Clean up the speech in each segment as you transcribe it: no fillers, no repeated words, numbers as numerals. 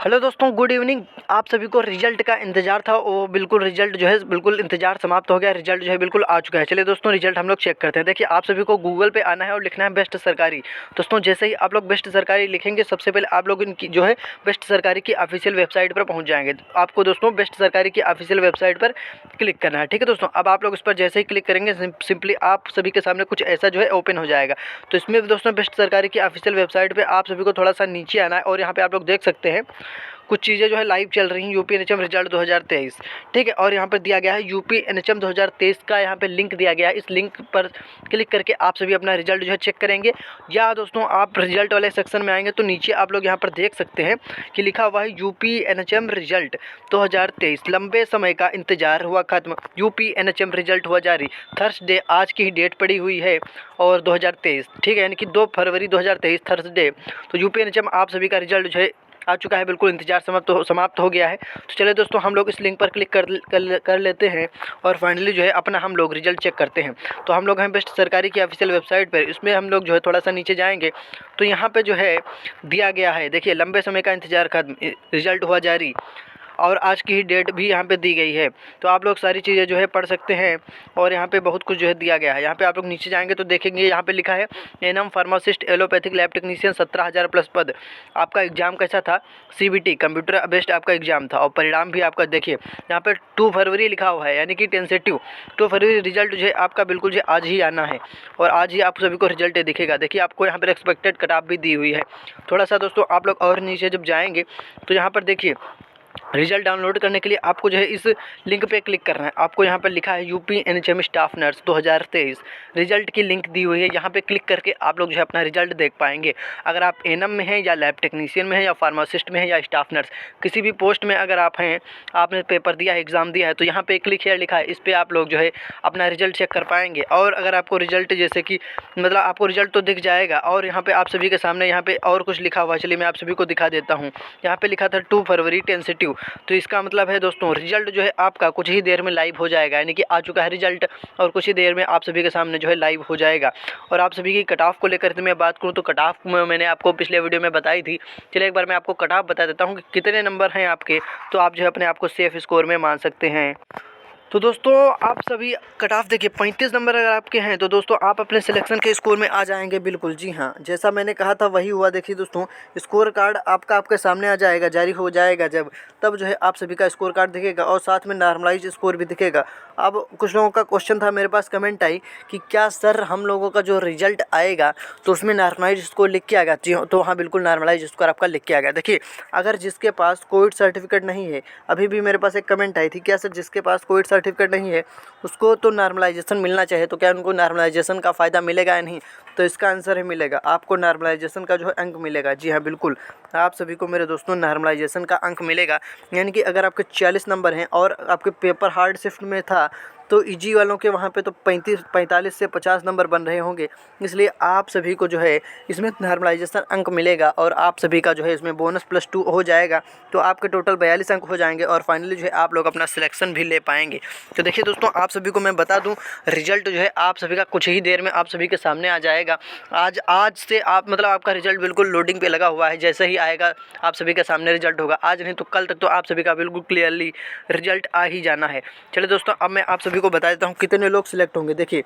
Hello दोस्तों, good evening. आप सभी को रिजल्ट का इंतज़ार था, वो बिल्कुल रिजल्ट जो है बिल्कुल इंतज़ार समाप्त हो गया। रिजल्ट जो है बिल्कुल आ चुका है। चलिए दोस्तों, रिजल्ट हम लोग चेक करते हैं। देखिए, आप सभी को गूगल पे आना है और लिखना है बेस्ट सरकारी। दोस्तों, जैसे ही आप लोग बेस्ट सरकारी लिखेंगे, सबसे पहले आप लोग इनकी जो है बेस्ट सरकारी की ऑफिशियल वेबसाइट पर पहुँच जाएंगे। आपको दोस्तों बेस्ट सरकारी की ऑफिशियल वेबसाइट पर क्लिक करना है। ठीक है दोस्तों, अब आप लोग इस पर जैसे ही क्लिक करेंगे, सिंपली आप सभी के सामने कुछ ऐसा जो है ओपन हो जाएगा। तो इसमें भी दोस्तों बेस्ट सरकारी की ऑफिशियल वेबसाइट पर आप सभी को थोड़ा सा नीचे आना है और यहाँ पे आप लोग देख सकते हैं कुछ चीज़ें जो है लाइव चल रही हैं। यूपी एनएचएम रिजल्ट 2023, ठीक है। और यहाँ पर दिया गया है यूपी एनएचएम 2023 का यहाँ पे लिंक दिया गया है। इस लिंक पर क्लिक करके आप सभी अपना रिजल्ट जो है चेक करेंगे। या दोस्तों आप रिजल्ट वाले सेक्शन में आएंगे तो नीचे आप लोग यहाँ पर देख सकते हैं कि लिखा हुआ है यूपी एनएचएम रिजल्ट 2023, लंबे समय का इंतजार हुआ खत्म, यूपी एनएचएम रिजल्ट हुआ जारी। थर्सडे आज की ही डेट पड़ी हुई है और 2023, ठीक है, यानी कि 2 फरवरी 2023 थर्सडे। तो यूपी एनएचएम आप सभी का रिजल्ट जो है आ चुका है। बिल्कुल इंतजार समाप्त हो गया है। तो चलिए दोस्तों, हम लोग इस लिंक पर क्लिक कर लेते हैं और फाइनली जो है अपना हम लोग रिजल्ट चेक करते हैं। तो हम लोग हैं बेस्ट सरकारी की ऑफिशियल वेबसाइट पर। इसमें हम लोग जो है थोड़ा सा नीचे जाएंगे तो यहाँ पे जो है दिया गया है, देखिए, लंबे समय का इंतजार खत्म, रिजल्ट हुआ जारी। और आज की ही डेट भी यहाँ पे दी गई है। तो आप लोग सारी चीज़ें जो है पढ़ सकते हैं और यहाँ पे बहुत कुछ जो है दिया गया है। यहाँ पे आप लोग नीचे जाएंगे तो देखेंगे यहाँ पे लिखा है ANM pharmacist allopathic lab technician 17,000 plus पद। आपका एग्ज़ाम कैसा था? सीबीटी कंप्यूटर बेस्ड आपका एग्ज़ाम था और परिणाम भी आपका देखिए यहाँ पर 2 फरवरी लिखा हुआ है, यानी कि टेंसेटिव 2 फरवरी रिजल्ट जो है आपका बिल्कुल जो आज ही आना है और आज ही आप सभी को रिजल्ट दिखेगा। देखिए, आपको यहाँ पर एक्सपेक्टेड कट ऑफ भी दी हुई है। थोड़ा सा दोस्तों आप लोग और नीचे जब जाएंगे तो यहाँ पर देखिए रिजल्ट डाउनलोड करने के लिए आपको जो है इस लिंक पे क्लिक करना है। आपको यहाँ पर लिखा है UP NHM staff nurse 2023 result की लिंक दी हुई है। यहाँ पे क्लिक करके आप लोग जो है अपना रिजल्ट देख पाएंगे। अगर आप एनएम में हैं या लैब टेक्नीशियन में हैं या फार्मासिस्ट में हैं या स्टाफ नर्स, किसी भी पोस्ट में अगर आप हैं, आपने पेपर दिया है, एग्ज़ाम दिया है, तो यहाँ पे क्लिक हेयर लिखा है, इस पर आप लोग जो है अपना रिजल्ट चेक कर पाएंगे। और अगर आपको रिजल्ट जैसे कि मतलब आपको रिजल्ट तो दिख जाएगा और यहाँ पे आप सभी के सामने यहाँ पे और कुछ लिखा हुआ है। चलिए मैं आप सभी को दिखा देता हूँ। यहाँ पे लिखा था 2 फरवरी टेंसेटिव। तो इसका मतलब है दोस्तों रिजल्ट जो है आपका कुछ ही देर में लाइव हो जाएगा, यानी कि आ चुका है रिजल्ट और कुछ ही देर में आप सभी के सामने जो है लाइव हो जाएगा। और आप सभी की कट ऑफ को लेकर मैं बात करूं तो कट ऑफ मैंने आपको पिछले वीडियो में बताई थी। चलिए एक बार मैं आपको कट ऑफ बता देता हूं कि कितने नंबर हैं आपके, तो आप जो है अपने आप को सेफ स्कोर में मान सकते हैं। तो दोस्तों आप सभी कट ऑफ देखिए 35 नंबर अगर आपके हैं तो दोस्तों आप अपने सिलेक्शन के स्कोर में आ जाएंगे। बिल्कुल जी हाँ, जैसा मैंने कहा था वही हुआ। देखिए दोस्तों, स्कोर कार्ड आपके सामने आ जाएगा, जारी हो जाएगा जब, तब जो है आप सभी का स्कोर कार्ड दिखेगा और साथ में नॉर्मलाइज स्कोर भी दिखेगा। अब कुछ लोगों का क्वेश्चन था, मेरे पास कमेंट आई कि क्या सर हम लोगों का जो रिजल्ट आएगा तो उसमें नॉर्मलाइज स्कोर लिख के आएगा? जी तो हाँ, बिल्कुल नॉर्मलाइज स्कोर आपका लिख के आएगा। देखिए, अगर जिसके पास कोविड सर्टिफिकेट नहीं है, अभी भी मेरे पास एक कमेंट आई थी, क्या सर जिसके पास कोविड सर्टिफिकेट नहीं है उसको तो नॉर्मलाइजेशन मिलना चाहिए, तो क्या उनको नॉर्मलाइजेशन का फ़ायदा मिलेगा या नहीं? तो इसका आंसर है मिलेगा। आपको नॉर्मलाइजेशन का जो है अंक मिलेगा। जी हाँ, बिल्कुल आप सभी को मेरे दोस्तों नॉर्मलाइजेशन का अंक मिलेगा। यानी कि अगर आपके 40 नंबर हैं और आपके पेपर हार्ड शिफ्ट में था तो इजी वालों के वहाँ पे तो 45 से 50 नंबर बन रहे होंगे। इसलिए आप सभी को जो है इसमें नॉर्मलाइजेशन अंक मिलेगा और आप सभी का जो है इसमें बोनस +2 हो जाएगा। तो आपके टोटल 42 अंक हो जाएंगे और फाइनली जो है आप लोग अपना सिलेक्शन भी ले पाएंगे। तो देखिए दोस्तों, आप सभी को मैं बता दूं रिजल्ट जो है आप सभी का कुछ ही देर में आप सभी के सामने आ जाएगा। आज से आप मतलब आपका रिजल्ट बिल्कुल लोडिंग पे लगा हुआ है। जैसे ही आएगा आप सभी के सामने रिजल्ट होगा, आज नहीं तो कल तक तो आप सभी का बिल्कुल क्लियरली रिजल्ट आ ही जाना है। चलिए दोस्तों, अब मैं आप सभी को बता देता हूँ कितने लोग सिलेक्ट होंगे। देखिए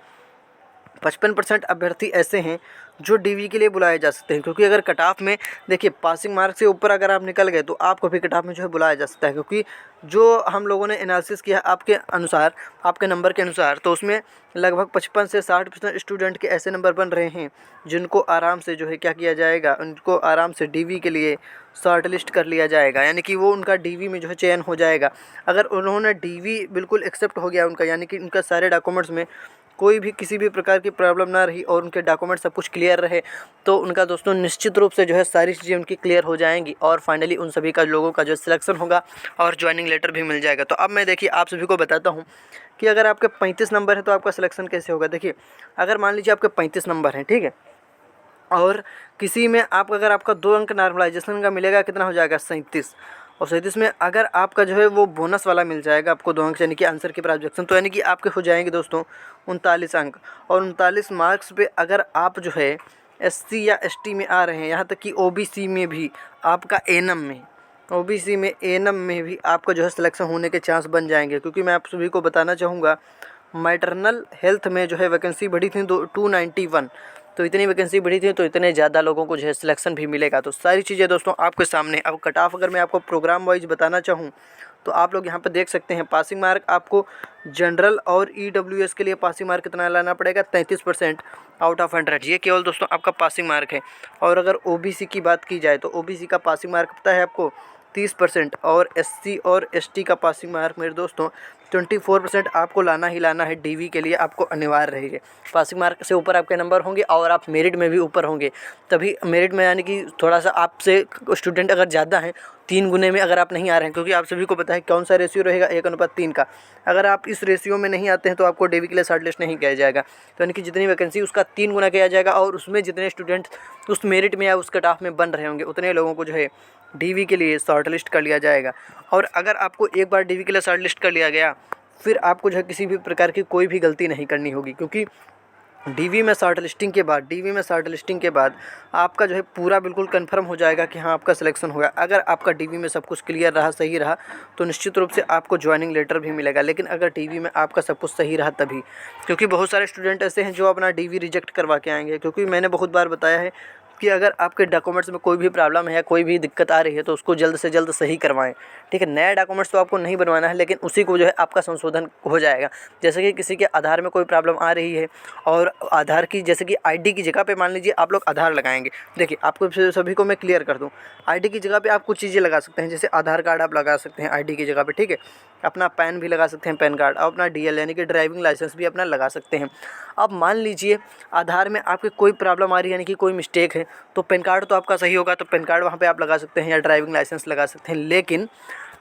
55% अभ्यर्थी ऐसे हैं जो डीवी के लिए बुलाए जा सकते हैं, क्योंकि अगर कट ऑफ में देखिए पासिंग मार्क से ऊपर अगर आप निकल गए तो आपको भी कट ऑफ में जो है बुलाया जा सकता है। क्योंकि जो हम लोगों ने एनालिसिस किया आपके अनुसार, आपके नंबर के अनुसार, तो उसमें लगभग 55 से 60% स्टूडेंट के ऐसे नंबर बन रहे हैं जिनको आराम से जो है क्या किया जाएगा, उनको आराम से डीवी के लिए शॉर्ट लिस्ट कर लिया जाएगा। यानी कि वो उनका डीवी में जो है चयन हो जाएगा। अगर उन्होंने डीवी बिल्कुल एक्सेप्ट हो गया उनका, यानी कि उनका सारे डॉक्यूमेंट्स में कोई भी किसी भी प्रकार की प्रॉब्लम ना रही और उनके डॉक्यूमेंट सब कुछ क्लियर रहे, तो उनका दोस्तों निश्चित रूप से जो है सारी चीज़ें उनकी क्लियर हो जाएंगी और फाइनली उन सभी का लोगों का जो सिलेक्शन होगा और ज्वाइनिंग लेटर भी मिल जाएगा। तो अब मैं देखिए आप सभी को बताता हूँ कि अगर आपके 35 नंबर है तो आपका सिलेक्शन कैसे होगा। देखिए, अगर मान लीजिए आपके 35 नंबर हैं, ठीक है, और किसी में आप अगर आपका 2 अंक नॉर्मलाइजेशन का मिलेगा, कितना हो जाएगा? 37। और 37 में अगर आपका जो है वो बोनस वाला मिल जाएगा आपको 2 अंक, यानी कि आंसर की प्राइजेक्शन, तो यानी कि आपके हो जाएंगे दोस्तों 39 अंक। और 39 मार्क्स पे अगर आप जो है एससी या एसटी में आ रहे हैं, यहाँ तक कि ओबीसी में भी आपका एनएम में ओबीसी में एएनएम में भी आपका जो है सिलेक्शन होने के चांस बन जाएंगे, क्योंकि मैं आप सभी को बताना चाहूँगा मैटरनल हेल्थ में जो है वैकेंसी बढ़ी थी 291, तो इतनी वैकेंसी बढ़ी थी तो इतने ज़्यादा लोगों को जो है सिलेक्शन भी मिलेगा। तो सारी चीज़ें दोस्तों आपके सामने। अब कट ऑफ अगर मैं आपको प्रोग्राम वाइज बताना चाहूँ तो आप लोग यहाँ पर देख सकते हैं पासिंग मार्क आपको जनरल और ईडब्ल्यूएस के लिए पासिंग मार्क कितना लाना पड़ेगा, 33% आउट ऑफ 100। ये केवल दोस्तों आपका पासिंग मार्क है। और अगर ओबीसी की बात की जाए तो ओबीसी का पासिंग मार्क पता है आपको 30%, और एससी और एसटी का पासिंग मार्क मेरे दोस्तों 24% आपको लाना ही लाना है। डीवी के लिए आपको अनिवार्य रहेगा। पासिंग मार्क से ऊपर आपके नंबर होंगे और आप मेरिट में भी ऊपर होंगे, तभी मेरिट में यानी कि थोड़ा सा आपसे स्टूडेंट अगर ज़्यादा हैं 3 गुने में अगर आप नहीं आ रहे हैं, क्योंकि आप सभी को पता है कौन सा रेशियो रहेगा 1:3 का। अगर आप इस रेशियो में नहीं आते हैं तो आपको डीवी के लिए शॉर्ट लिस्ट नहीं किया जाएगा। तो यानी कि जितनी वैकेंसी उसका 3 गुना किया जाएगा, और उसमें जितने स्टूडेंट उस मेरिट में या उस कट ऑफ में बन रहे होंगे उतने लोगों को जो है डीवी के लिए शॉर्ट लिस्ट कर लिया जाएगा। और अगर आपको एक बार डीवी के लिए शॉर्ट लिस्ट कर लिया गया, फिर आपको जो है किसी भी प्रकार की कोई भी गलती नहीं करनी होगी, क्योंकि डीवी में शॉर्ट लिस्टिंग के बाद आपका जो है पूरा बिल्कुल कंफर्म हो जाएगा कि हाँ आपका सिलेक्शन होगा। अगर आपका डीवी में सब कुछ क्लियर रहा, सही रहा, तो निश्चित रूप से आपको ज्वाइनिंग लेटर भी मिलेगा। लेकिन अगर डीवी में आपका सब कुछ सही रहा तभी, क्योंकि बहुत सारे स्टूडेंट ऐसे हैं जो अपना डीवी रिजेक्ट करवा के आएंगे। क्योंकि मैंने बहुत बार बताया है कि अगर आपके डॉक्यूमेंट्स में कोई भी प्रॉब्लम है या कोई भी दिक्कत आ रही है तो उसको जल्द से जल्द सही करवाएं। ठीक है, नया डॉक्यूमेंट्स तो आपको नहीं बनवाना है, लेकिन उसी को जो है आपका संशोधन हो जाएगा। जैसे कि किसी के आधार में कोई प्रॉब्लम आ रही है और आधार की जैसे कि आईडी की जगह पे मान लीजिए आप लोग आधार लगाएंगे। देखिए आपको सभी को मैं क्लियर कर दूं, आईडी की जगह पे आप कुछ चीज़ें लगा सकते हैं, जैसे आधार कार्ड आप लगा सकते हैं आईडी की जगह पे। ठीक है, अपना पैन भी लगा सकते हैं, पैन कार्ड, और अपना डीएल यानी कि ड्राइविंग लाइसेंस भी अपना लगा सकते हैं। अब मान लीजिए आधार में आपके कोई प्रॉब्लम आ रही है यानी कि कोई मिस्टेक है, तो पैन कार्ड तो आपका सही होगा, तो पैन कार्ड वहाँ पे आप लगा सकते हैं या ड्राइविंग लाइसेंस लगा सकते हैं। लेकिन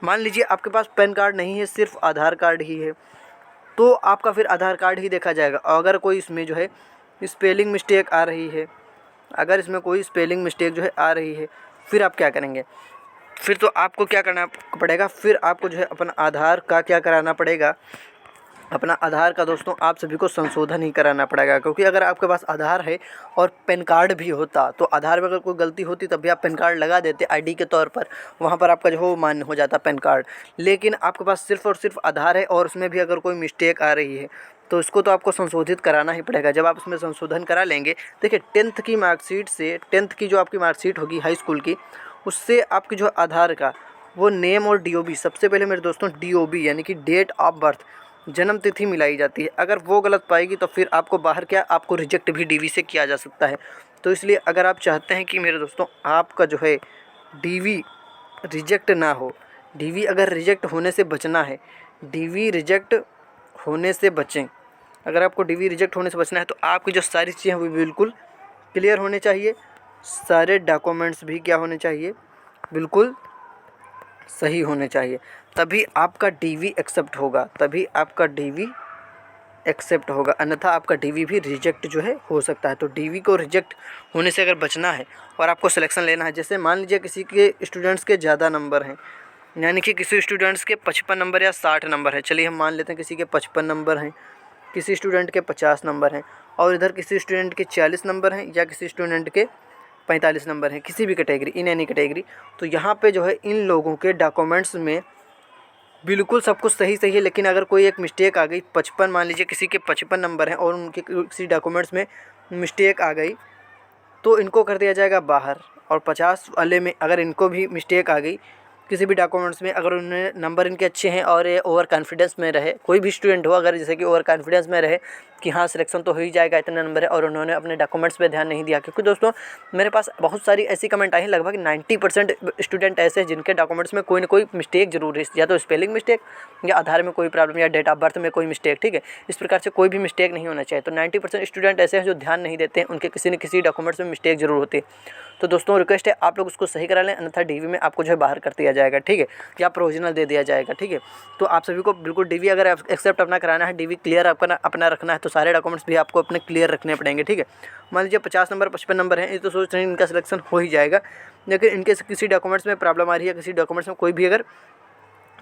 मान लीजिए आपके पास पैन कार्ड नहीं है, सिर्फ आधार कार्ड ही है, तो आपका फिर आधार कार्ड ही देखा जाएगा। अगर कोई इसमें जो है स्पेलिंग मिस्टेक आ रही है, अगर इसमें कोई स्पेलिंग मिस्टेक जो है आ रही है, फिर आप क्या करेंगे? फिर तो आपको क्या करना पड़ेगा, फिर आपको जो है अपना आधार का क्या कराना पड़ेगा, अपना आधार का दोस्तों आप सभी को संशोधन ही कराना पड़ेगा। क्योंकि अगर आपके पास आधार है और पैन कार्ड भी होता, तो आधार में अगर कोई गलती होती तब भी आप पैन कार्ड लगा देते आईडी के तौर पर, वहाँ पर आपका जो हो मान्य हो जाता पैन कार्ड। लेकिन आपके पास सिर्फ और सिर्फ आधार है और उसमें भी अगर कोई मिस्टेक आ रही है तो इसको तो आपको संशोधित कराना ही पड़ेगा। जब आप उसमें संशोधन करा लेंगे, देखिए 10th की मार्कशीट से, 10th की जो आपकी मार्कशीट होगी हाई स्कूल की, उससे आपकी जो आधार का वो नेम और डीओबी, सबसे पहले मेरे दोस्तों डीओबी यानी कि डेट ऑफ बर्थ, जन्म तिथि मिलाई जाती है। अगर वो गलत पाएगी तो फिर आपको बाहर क्या, आपको रिजेक्ट भी डीवी से किया जा सकता है। तो इसलिए अगर आप चाहते हैं कि मेरे दोस्तों आपका जो है डीवी रिजेक्ट ना हो, डीवी अगर रिजेक्ट होने से बचना है, डीवी रिजेक्ट होने से बचें, अगर आपको डीवी रिजेक्ट होने से बचना है तो आपकी जो सारी चीज़ें हैं वो बिल्कुल क्लियर होने चाहिए, सारे डॉक्यूमेंट्स भी क्या होने चाहिए, बिल्कुल सही होने चाहिए, तभी आपका डीवी एक्सेप्ट होगा, तभी आपका डीवी एक्सेप्ट होगा। अन्यथा आपका डीवी भी रिजेक्ट जो है हो सकता है। तो डीवी को रिजेक्ट होने से अगर बचना है और आपको सिलेक्शन लेना है, जैसे मान लीजिए किसी के स्टूडेंट्स के ज़्यादा नंबर हैं, यानी कि किसी स्टूडेंट्स के 55 नंबर या 60 नंबर है, चलिए हम मान लेते हैं किसी के 55 नंबर हैं, किसी स्टूडेंट के 50 नंबर हैं, और इधर किसी स्टूडेंट के 40 नंबर हैं या किसी स्टूडेंट के 45 नंबर हैं, किसी भी कैटेगरी, इन एनी कैटेगरी, तो यहाँ पे जो है इन लोगों के डॉक्यूमेंट्स में बिल्कुल सब कुछ सही सही है। लेकिन अगर कोई एक मिस्टेक आ गई, 55 मान लीजिए किसी के 55 नंबर हैं और उनके किसी डॉक्यूमेंट्स में मिस्टेक आ गई, तो इनको कर दिया जाएगा बाहर। और 50 वाले में अगर इनको भी मिस्टेक आ गई किसी भी डॉक्यूमेंट्स में, अगर उन्हें नंबर इनके अच्छे हैं और ये ओवर कॉन्फिडेंस में रहे, कोई भी स्टूडेंट हो अगर जैसे कि ओवर कॉन्फिडेंस में रहे कि हाँ सिलेक्शन तो हो ही जाएगा, इतने नंबर है, और उन्होंने अपने डॉक्यूमेंट्स पे ध्यान नहीं दिया। क्योंकि दोस्तों मेरे पास बहुत सारी ऐसी कमेंट आई हैं, लगभग 90% स्टूडेंट ऐसे हैं जिनके डॉक्यूमेंट्स में कोई ना कोई मिस्टेक जरूर है, या तो स्पेलिंग मिस्टेक या आधार में कोई प्रॉब्लम या डेट ऑफ बर्थ में कोई मिस्टेक। ठीक है, इस प्रकार से कोई भी मिस्टेक नहीं होना चाहिए। तो 90% स्टूडेंट ऐसे हैं जो ध्यान नहीं देते हैं, उनके किसी न किसी डॉक्यूमेंट्स में मिस्टेक जरूर होती है। तो दोस्तों रिक्वेस्ट है आप लोग उसको सही करा लें, अन्यथा डीवी में आपको जो है बाहर कर दिया जाएगा। ठीक है, या प्रोविजनल दे दिया जाएगा। ठीक है, तो आप सभी को बिल्कुल डीवी अगर एक्सेप्ट अपना कराना है, डीवी क्लियर अपना रखना है, तो सारे डॉक्यूमेंट्स भी आपको अपने क्लियर रखने पड़ेंगे। ठीक है, मान लीजिए 50 नंबर 55 नंबर है, ये तो सोच रहे हैं इनका सिलेक्शन हो ही जाएगा, लेकिन इनके किसी डॉक्यूमेंट्स में प्रॉब्लम आ रही है, किसी डॉक्यूमेंट्स में कोई भी अगर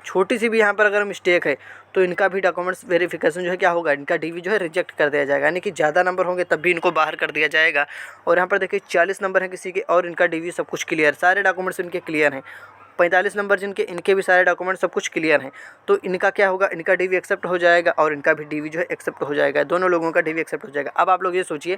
छोटी सी भी यहाँ पर अगर मिस्टेक है, तो इनका भी डॉक्यूमेंट्स वेरिफिकेशन जो है क्या होगा, इनका डीवी जो है रिजेक्ट कर दिया जाएगा। यानी कि ज़्यादा नंबर होंगे तब भी इनको बाहर कर दिया जाएगा। और यहाँ पर देखिए 40 नंबर हैं किसी के और इनका डीवी सब कुछ क्लियर, सारे डॉक्यूमेंट्स इनके क्लियर हैं, 45 नंबर जिनके, इनके भी सारे डॉक्यूमेंट सब कुछ क्लियर हैं। तो इनका क्या होगा, इनका डीवी एक्सेप्ट हो जाएगा और इनका भी डीवी जो है एक्सेप्ट हो जाएगा, दोनों लोगों का डीवी एक्सेप्ट हो जाएगा। अब आप लोग ये सोचिए,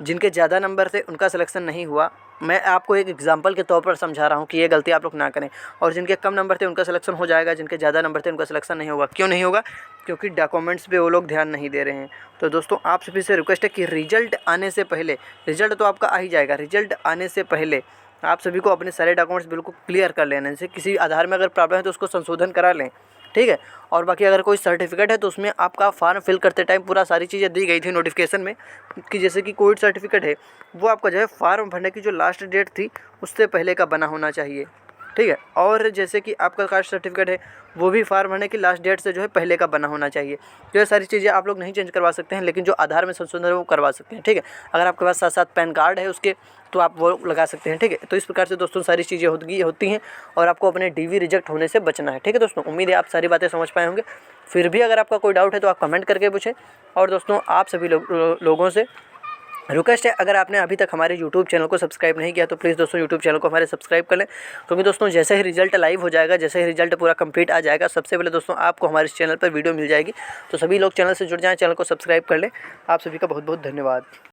जिनके ज़्यादा नंबर थे उनका सिलेक्शन नहीं हुआ। मैं आपको एक एग्जांपल के तौर पर समझा रहा हूँ कि ये गलती आप लोग ना करें। और जिनके कम नंबर थे उनका सिलेक्शन हो जाएगा, जिनके ज़्यादा नंबर थे उनका सिलेक्शन नहीं होगा। क्यों नहीं होगा? क्योंकि डॉक्यूमेंट्स पे वो लोग ध्यान नहीं दे रहे हैं। तो दोस्तों आप सभी से रिक्वेस्ट है कि रिजल्ट आने से पहले, रिजल्ट तो आपका आ ही जाएगा, रिजल्ट आने से पहले आप सभी को अपने सारे डॉक्यूमेंट्स बिल्कुल क्लियर कर लेने से, किसी आधार में अगर प्रॉब्लम है तो उसको संशोधन करा लें, ठीक है। और बाकी अगर कोई सर्टिफिकेट है तो उसमें आपका फॉर्म फिल करते टाइम पूरा सारी चीज़ें दी गई थी नोटिफिकेशन में, कि जैसे कि कोविड सर्टिफिकेट है वो आपका जो है फॉर्म भरने की जो लास्ट डेट थी उससे पहले का बना होना चाहिए, ठीक है। और जैसे कि आपका कास्ट सर्टिफिकेट है वो भी फॉर्म भरने की लास्ट डेट से जो है पहले का बना होना चाहिए। तो ये सारी चीज़ें आप लोग नहीं चेंज करवा सकते हैं, लेकिन जो आधार में संशोधन है वो करवा सकते हैं, ठीक है। अगर आपके पास साथ साथ पैन कार्ड है उसके, तो आप वो लगा सकते हैं, ठीक है। तो इस प्रकार से दोस्तों सारी चीज़ें होती हैं और आपको अपने डीवी रिजेक्ट होने से बचना है, ठीक है दोस्तों। उम्मीद है आप सारी बातें समझ पाए होंगे। फिर भी अगर आपका कोई डाउट है तो आप कमेंट करके पूछें। और दोस्तों आप सभी लोगों से रिक्वेस्ट है, अगर आपने अभी तक हमारे यूट्यूब चैनल को सब्सक्राइब नहीं किया तो प्लीज़ दोस्तों यूट्यूब चैनल को हमारे सब्सक्राइब कर लें, क्योंकि दोस्तों जैसे ही रिजल्ट लाइव हो जाएगा, जैसे ही रिजल्ट पूरा कंप्लीट आ जाएगा, सबसे पहले दोस्तों आपको हमारे इस चैनल पर वीडियो मिल जाएगी। तो सभी लोग चैनल से जुड़ जाएं, चैनल को सब्सक्राइब कर लें। आप सभी का बहुत बहुत धन्यवाद।